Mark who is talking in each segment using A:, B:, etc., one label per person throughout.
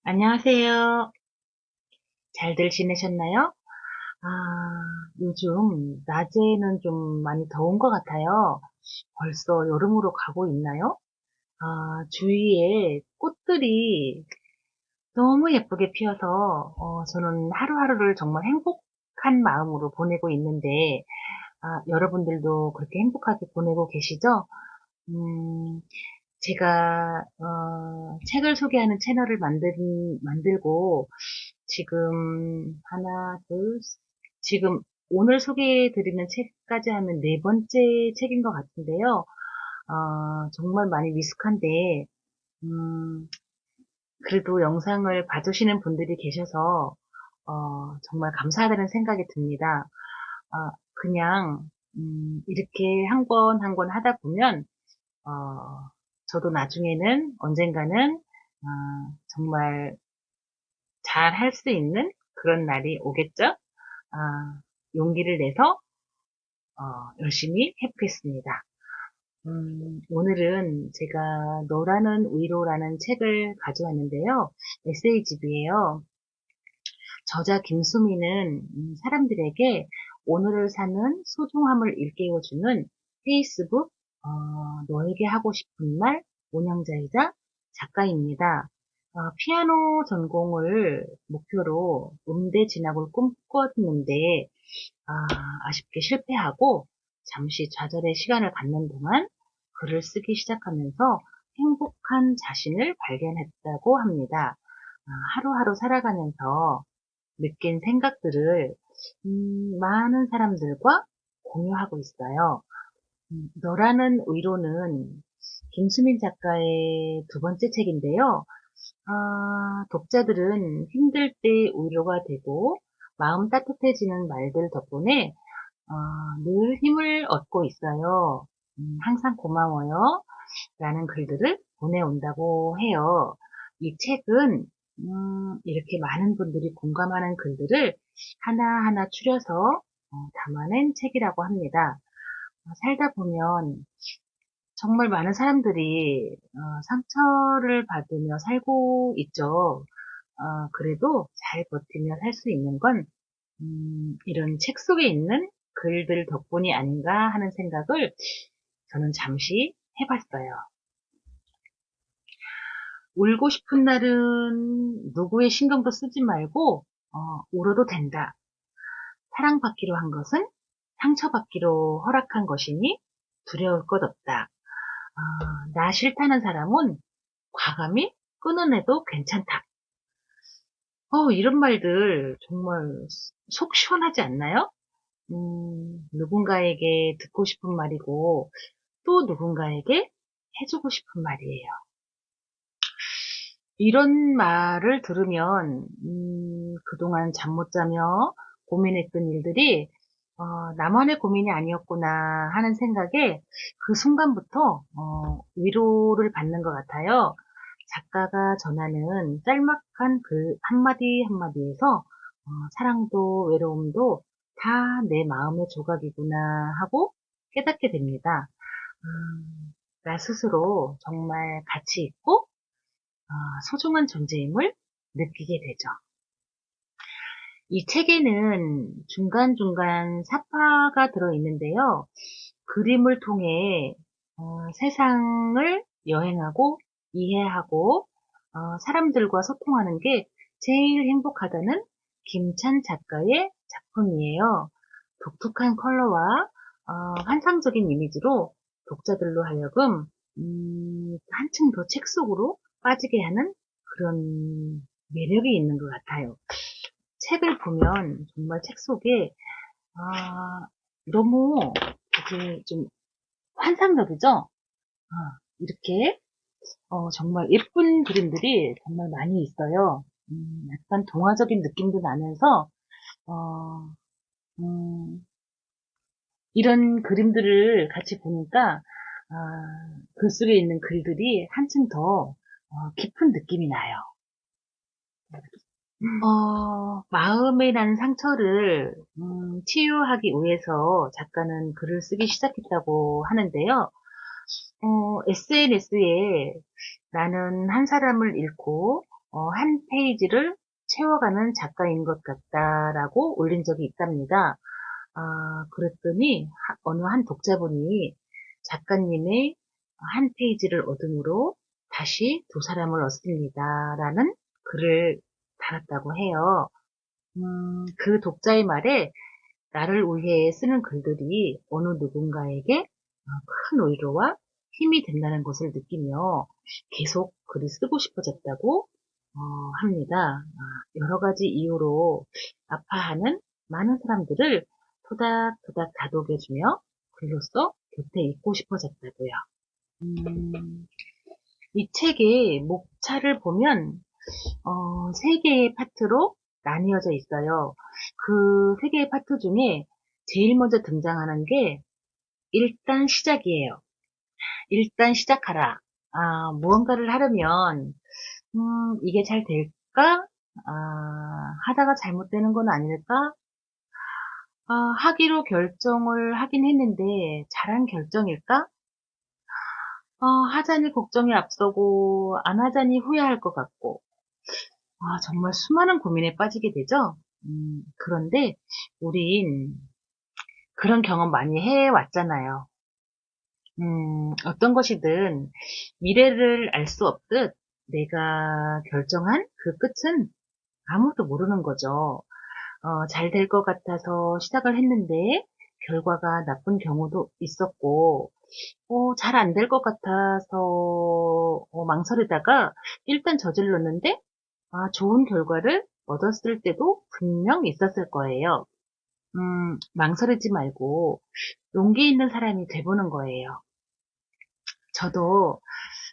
A: 안녕하세요. 잘들 지내셨나요? 아, 요즘 낮에는 좀 많이 더운 것 같아요. 벌써 여름으로 가고 있나요? 주위에 꽃들이 너무 예쁘게 피어서 저는 하루하루를 정말 행복한 마음으로 보내고 있는데, 여러분들도 그렇게 행복하게 보내고 계시죠? 음, 제가 책을 소개하는 채널을 만들고 지금 하나, 둘, 지금 오늘 소개해드리는 책까지 하면 네 번째 책인 것 같은데요. 정말 많이 미숙한데, 음, 그래도 영상을 봐주시는 분들이 계셔서, 정말 감사하다는 생각이 듭니다. 그냥, 이렇게 한 권 한 권 하다 보면, 어, 저도 나중에는 언젠가는, 정말 잘 할 수 있는 그런 날이 오겠죠? 용기를 내서 열심히 해보겠습니다. 오늘은 제가 너라는 위로라는 책을 가져왔는데요. 에세이집이에요. 저자 김수미는 사람들에게 오늘을 사는 소중함을 일깨워주는 페이스북 너에게 하고 싶은 말 운영자이자 작가입니다. 피아노 전공을 목표로 음대 진학을 꿈꿨는데 아쉽게 실패하고 잠시 좌절의 시간을 갖는 동안 글을 쓰기 시작하면서 행복한 자신을 발견했다고 합니다. 하루하루 살아가면서 느낀 생각들을 많은 사람들과 공유하고 있어요. 너라는 위로는 김수민 작가의 두 번째 책인데요. 독자들은 힘들 때 위로가 되고 마음 따뜻해지는 말들 덕분에 늘 힘을 얻고 있어요. 항상 고마워요. 라는 글들을 보내온다고 해요. 이 책은 이렇게 많은 분들이 공감하는 글들을 하나하나 추려서 담아낸 책이라고 합니다. 살다 보면 정말 많은 사람들이 상처를 받으며 살고 있죠. 그래도 잘 버티며 살 수 있는 건 이런 책 속에 있는 글들 덕분이 아닌가 하는 생각을 저는 잠시 해봤어요. 울고 싶은 날은 누구의 신경도 쓰지 말고 울어도 된다. 사랑받기로 한 것은 상처받기로 허락한 것이니 두려울 것 없다. 나 싫다는 사람은 과감히 끊어내도 괜찮다. 이런 말들 정말 속 시원하지 않나요? 누군가에게 듣고 싶은 말이고 또 누군가에게 해주고 싶은 말이에요. 이런 말을 들으면 그동안 잠 못 자며 고민했던 일들이 나만의 고민이 아니었구나 하는 생각에 그 순간부터 위로를 받는 것 같아요. 작가가 전하는 짤막한 글 한마디 한마디에서 사랑도 외로움도 다 내 마음의 조각이구나 하고 깨닫게 됩니다. 나 스스로 정말 가치 있고 소중한 존재임을 느끼게 되죠. 이 책에는 중간중간 사파가 들어있는데요. 그림을 통해 세상을 여행하고 이해하고 사람들과 소통하는 게 제일 행복하다는 김찬 작가의 작품이에요. 독특한 컬러와 환상적인 이미지로 독자들로 하여금 한층 더 책 속으로 빠지게 하는 그런 매력이 있는 것 같아요. 책을 보면 정말 책 속에 너무 이게 좀 환상적이죠? 이렇게 정말 예쁜 그림들이 정말 많이 있어요. 약간 동화적인 느낌도 나면서 어, 음, 이런 그림들을 같이 보니까 글 속에 있는 글들이 한층 더 깊은 느낌이 나요. 마음에 난 상처를 치유하기 위해서 작가는 글을 쓰기 시작했다고 하는데요. SNS에 나는 한 사람을 잃고 한 페이지를 채워가는 작가인 것 같다라고 올린 적이 있답니다. 그랬더니 어느 한 독자분이 작가님의 한 페이지를 얻음으로 다시 두 사람을 얻습니다라는 글을 달았다고 해요. 그 독자의 말에 나를 위해 쓰는 글들이 어느 누군가에게 큰 위로와 힘이 된다는 것을 느끼며 계속 글을 쓰고 싶어졌다고 합니다. 여러 가지 이유로 아파하는 많은 사람들을 토닥토닥 다독여주며 글로써 곁에 있고 싶어졌다고요. 이 책의 목차를 보면 세 개의 파트로 나뉘어져 있어요. 그 세 개의 파트 중에 제일 먼저 등장하는 게 일단 시작이에요. 일단 시작하라. 무언가를 하려면 이게 잘 될까? 하다가 잘못되는 건 아닐까? 하기로 결정을 하긴 했는데 잘한 결정일까? 하자니 걱정이 앞서고 안 하자니 후회할 것 같고 정말 수많은 고민에 빠지게 되죠. 그런데 우린 그런 경험 많이 해왔잖아요. 어떤 것이든 미래를 알 수 없듯 내가 결정한 그 끝은 아무도 모르는 거죠. 잘 될 것 같아서 시작을 했는데 결과가 나쁜 경우도 있었고, 잘 안 될 것 같아서 망설이다가 일단 저질렀는데 좋은 결과를 얻었을 때도 분명 있었을 거예요. 망설이지 말고 용기 있는 사람이 돼보는 거예요. 저도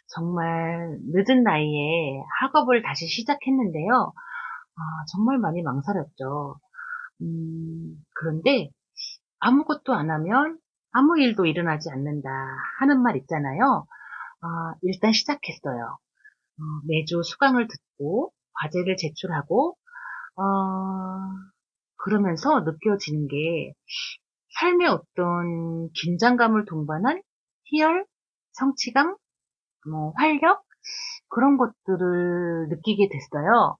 A: 정말 늦은 나이에 학업을 다시 시작했는데요. 정말 많이 망설였죠. 그런데 아무것도 안 하면 아무 일도 일어나지 않는다 하는 말 있잖아요. 일단 시작했어요. 매주 수강을 듣고 과제를 제출하고 어, 그러면서 느껴지는 게 삶의 어떤 긴장감을 동반한 희열, 성취감, 활력 그런 것들을 느끼게 됐어요.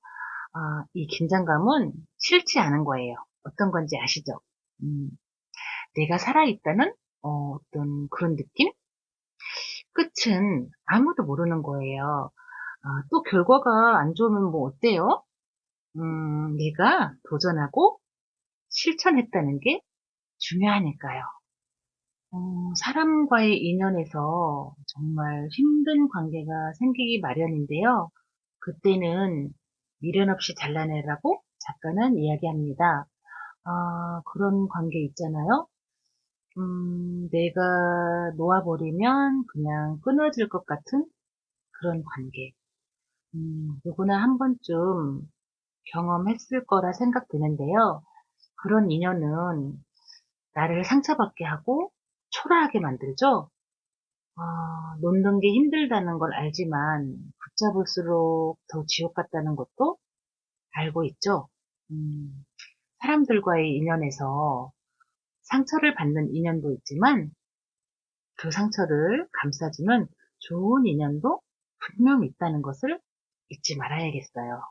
A: 이 긴장감은 싫지 않은 거예요. 어떤 건지 아시죠? 내가 살아있다는 어떤 그런 느낌? 끝은 아무도 모르는 거예요. 또 결과가 안 좋으면 뭐 어때요? 내가 도전하고 실천했다는 게 중요하니까요. 사람과의 인연에서 정말 힘든 관계가 생기기 마련인데요. 그때는 미련 없이 잘라내라고 작가는 이야기합니다. 그런 관계 있잖아요. 내가 놓아버리면 그냥 끊어질 것 같은 그런 관계. 누구나 한 번쯤 경험했을 거라 생각되는데요. 그런 인연은 나를 상처받게 하고 초라하게 만들죠. 놓는 게 힘들다는 걸 알지만 붙잡을수록 더 지옥 같다는 것도 알고 있죠. 음, 사람들과의 인연에서 상처를 받는 인연도 있지만 그 상처를 감싸주는 좋은 인연도 분명 있다는 것을 잊지 말아야겠어요.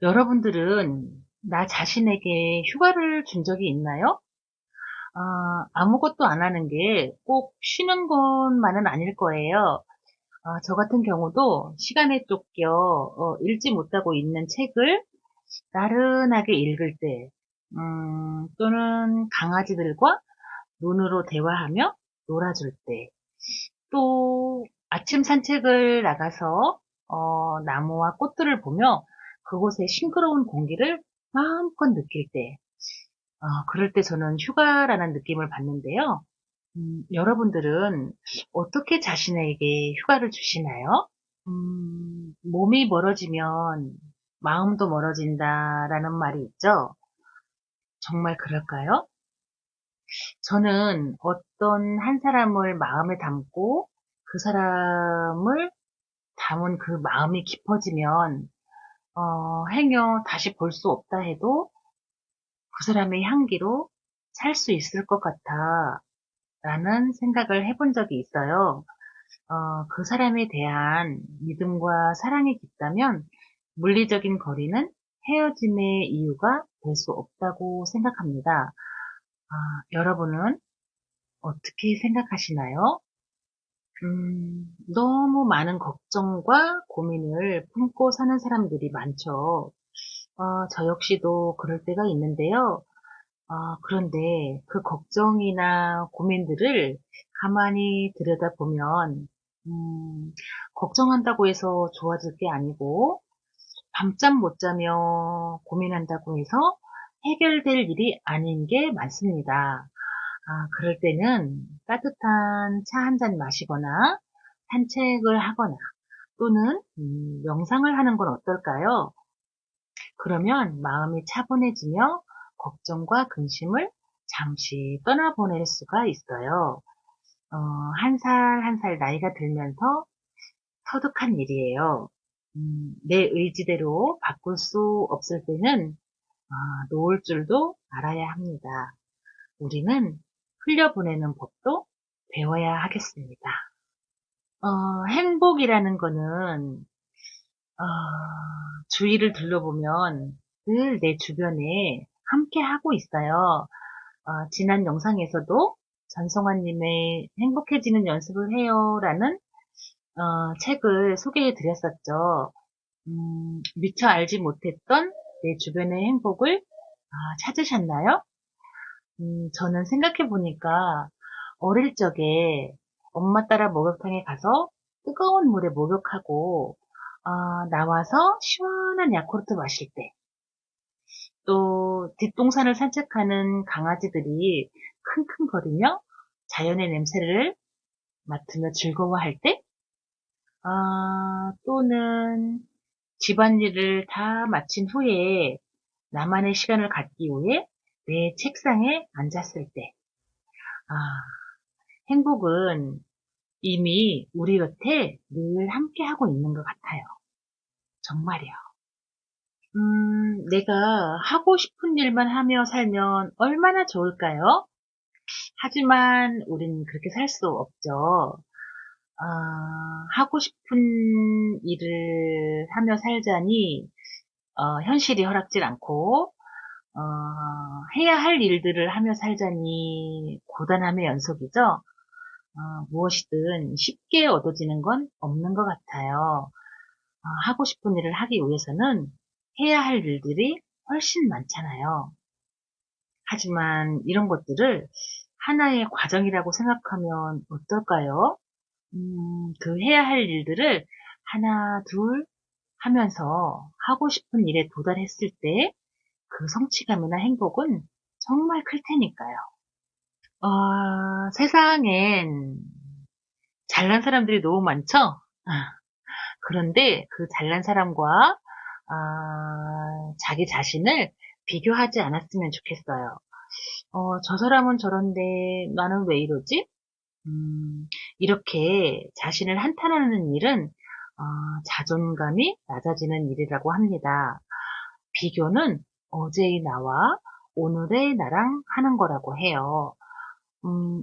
A: 여러분들은 나 자신에게 휴가를 준 적이 있나요? 아무것도 안 하는 게 꼭 쉬는 것만은 아닐 거예요. 저 같은 경우도 시간에 쫓겨 읽지 못하고 있는 책을 나른하게 읽을 때, 또는 강아지들과 눈으로 대화하며 놀아줄 때, 또 아침 산책을 나가서 나무와 꽃들을 보며 그곳의 싱그러운 공기를 마음껏 느낄 때, 그럴 때 저는 휴가라는 느낌을 받는데요. 여러분들은 어떻게 자신에게 휴가를 주시나요? 몸이 멀어지면 마음도 멀어진다라는 말이 있죠. 정말 그럴까요? 저는 어떤 한 사람을 마음에 담고 그 사람을 담은 그 마음이 깊어지면 행여 다시 볼 수 없다 해도 그 사람의 향기로 살 수 있을 것 같아 라는 생각을 해본 적이 있어요. 그 사람에 대한 믿음과 사랑이 깊다면 물리적인 거리는 헤어짐의 이유가 될 수 없다고 생각합니다. 여러분은 어떻게 생각하시나요? 너무 많은 걱정과 고민을 품고 사는 사람들이 많죠. 저 역시도 그럴 때가 있는데요. 그런데 그 걱정이나 고민들을 가만히 들여다보면, 걱정한다고 해서 좋아질 게 아니고, 밤잠 못 자며 고민한다고 해서 해결될 일이 아닌 게 많습니다. 그럴 때는 따뜻한 차 한 잔 마시거나 산책을 하거나 또는 명상을 하는 건 어떨까요? 그러면 마음이 차분해지며 걱정과 근심을 잠시 떠나보낼 수가 있어요. 어, 한 살 한 살 나이가 들면서 터득한 일이에요. 내 의지대로 바꿀 수 없을 때는 놓을 줄도 알아야 합니다. 우리는 흘려보내는 법도 배워야 하겠습니다. 행복이라는 거는 어, 주위를 둘러보면 늘 내 주변에 함께 하고 있어요. 지난 영상에서도 전성환님의 행복해지는 연습을 해요라는 책을 소개해 드렸었죠. 미처 알지 못했던 내 주변의 행복을 찾으셨나요? 저는 생각해 보니까 어릴 적에 엄마 따라 목욕탕에 가서 뜨거운 물에 목욕하고 나와서 시원한 야쿠르트 마실 때, 또 뒷동산을 산책하는 강아지들이 킁킁거리며 자연의 냄새를 맡으며 즐거워할 때, 또는 집안일을 다 마친 후에 나만의 시간을 갖기 위해 내 책상에 앉았을 때, 아, 행복은 이미 우리 곁에 늘 함께하고 있는 것 같아요. 정말이요. 내가 하고 싶은 일만 하며 살면 얼마나 좋을까요? 하지만 우린 그렇게 살 수 없죠. 하고 싶은 일을 하며 살자니 현실이 허락질 않고 어, 해야 할 일들을 하며 살자니 고단함의 연속이죠. 무엇이든 쉽게 얻어지는 건 없는 것 같아요. 하고 싶은 일을 하기 위해서는 해야 할 일들이 훨씬 많잖아요. 하지만 이런 것들을 하나의 과정이라고 생각하면 어떨까요? 그 해야 할 일들을 하나, 둘 하면서 하고 싶은 일에 도달했을 때 그 성취감이나 행복은 정말 클 테니까요. 세상엔 잘난 사람들이 너무 많죠? 그런데 그 잘난 사람과 자기 자신을 비교하지 않았으면 좋겠어요. 저 사람은 저런데 나는 왜 이러지? 이렇게 자신을 한탄하는 일은 자존감이 낮아지는 일이라고 합니다. 비교는 어제의 나와 오늘의 나랑 하는 거라고 해요.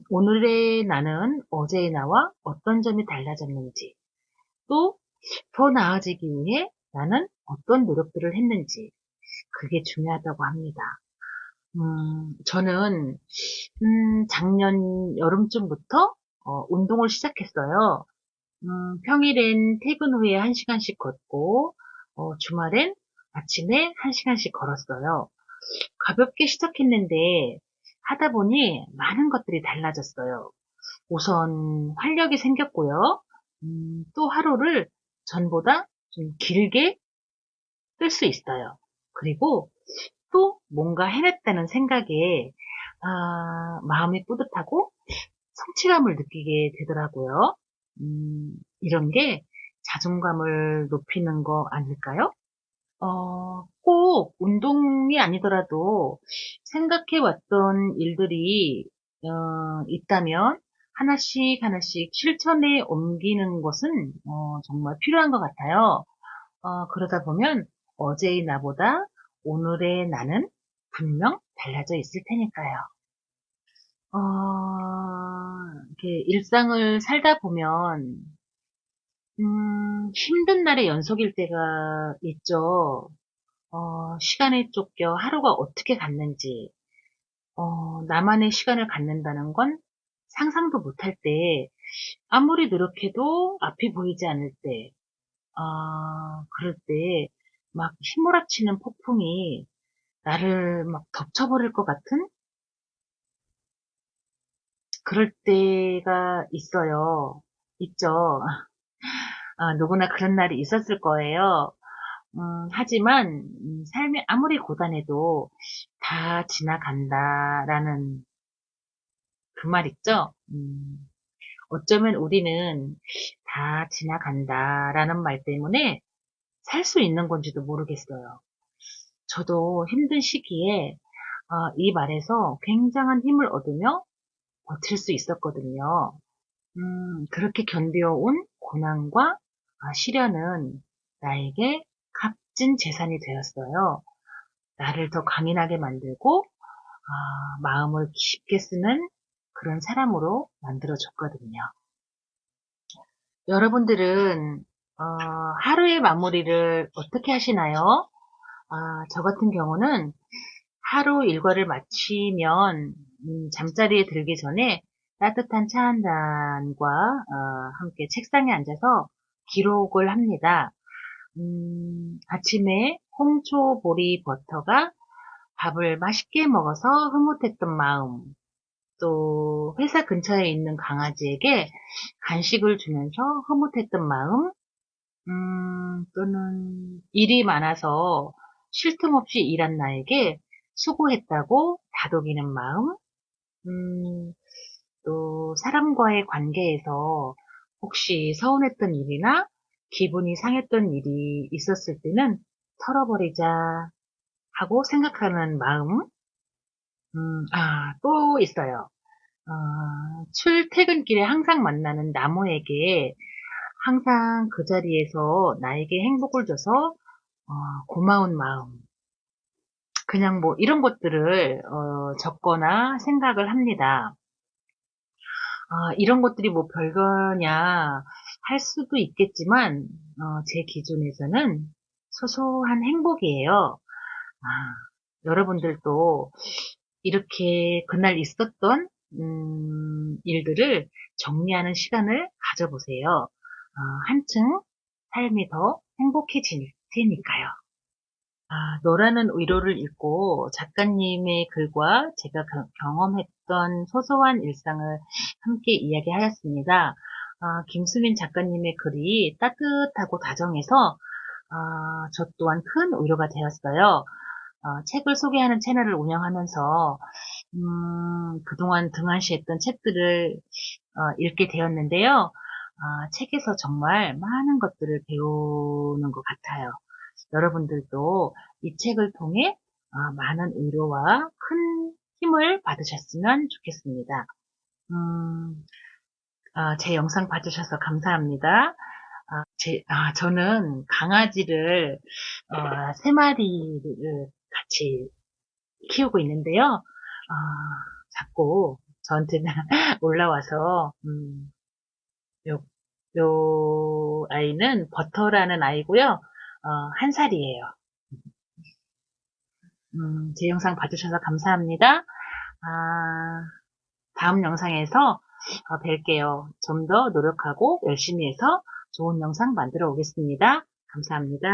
A: 오늘의 나는 어제의 나와 어떤 점이 달라졌는지, 또 더 나아지기 위해 나는 어떤 노력들을 했는지, 그게 중요하다고 합니다. 저는, 작년 여름쯤부터, 운동을 시작했어요. 평일엔 퇴근 후에 1시간씩 걷고, 주말엔 아침에 1시간씩 걸었어요. 가볍게 시작했는데, 하다 보니 많은 것들이 달라졌어요. 우선 활력이 생겼고요. 또 하루를 전보다 좀 길게 쓸 수 있어요. 그리고 또 뭔가 해냈다는 생각에 마음이 뿌듯하고 성취감을 느끼게 되더라고요. 이런 게 자존감을 높이는 거 아닐까요? 꼭 운동이 아니더라도 생각해왔던 일들이 있다면 하나씩 하나씩 실천에 옮기는 것은 정말 필요한 것 같아요. 그러다 보면 어제의 나보다 오늘의 나는 분명 달라져 있을 테니까요. 이렇게 일상을 살다 보면, 힘든 날의 연속일 때가 있죠. 시간에 쫓겨 하루가 어떻게 갔는지, 나만의 시간을 갖는다는 건 상상도 못할 때, 아무리 노력해도 앞이 보이지 않을 때, 그럴 때, 막 휘몰아치는 폭풍이 나를 막 덮쳐버릴 것 같은 그럴 때가 있어요. 있죠. 누구나 그런 날이 있었을 거예요. 하지만, 삶이 아무리 고단해도 다 지나간다라는 그 말 있죠? 어쩌면 우리는 다 지나간다라는 말 때문에 살 수 있는 건지도 모르겠어요. 저도 힘든 시기에 이 말에서 굉장한 힘을 얻으며 버틸 수 있었거든요. 그렇게 견뎌온 고난과 시련은 나에게 값진 재산이 되었어요. 나를 더 강인하게 만들고 마음을 깊게 쓰는 그런 사람으로 만들어줬거든요. 여러분들은 하루의 마무리를 어떻게 하시나요? 저 같은 경우는 하루 일과를 마치면 잠자리에 들기 전에 따뜻한 차 한 잔과 함께 책상에 앉아서 기록을 합니다. 아침에 홍초, 보리, 버터가 밥을 맛있게 먹어서 흐뭇했던 마음, 또 회사 근처에 있는 강아지에게 간식을 주면서 흐뭇했던 마음, 또는 일이 많아서 쉴 틈 없이 일한 나에게 수고했다고 다독이는 마음, 음, 또 사람과의 관계에서 혹시 서운했던 일이나 기분이 상했던 일이 있었을 때는 털어버리자 하고 생각하는 마음, 또 있어요. 출퇴근길에 항상 만나는 나무에게 항상 그 자리에서 나에게 행복을 줘서 고마운 마음. 그냥 뭐 이런 것들을 적거나 생각을 합니다. 이런 것들이 뭐 별거냐 할 수도 있겠지만 제 기준에서는 소소한 행복이에요. 여러분들도 이렇게 그날 있었던 일들을 정리하는 시간을 가져보세요. 한층 삶이 더 행복해질 테니까요. 너라는 위로를 읽고 작가님의 글과 제가 경험했던 소소한 일상을 함께 이야기하였습니다. 김수민 작가님의 글이 따뜻하고 다정해서 저 또한 큰 위로가 되었어요. 책을 소개하는 채널을 운영하면서 그동안 등한시했던 책들을 읽게 되었는데요. 책에서 정말 많은 것들을 배우는 것 같아요. 여러분들도 이 책을 통해 많은 위로와 큰 힘을 받으셨으면 좋겠습니다. 제 영상 봐주셔서 감사합니다. 저는 강아지를 3마리를 같이 키우고 있는데요. 자꾸 저한테 올라와서 요, 요 아이는 버터라는 아이고요. 1살이에요. 제 영상 봐주셔서 감사합니다. 다음 영상에서 뵐게요. 좀 더 노력하고 열심히 해서 좋은 영상 만들어 오겠습니다. 감사합니다.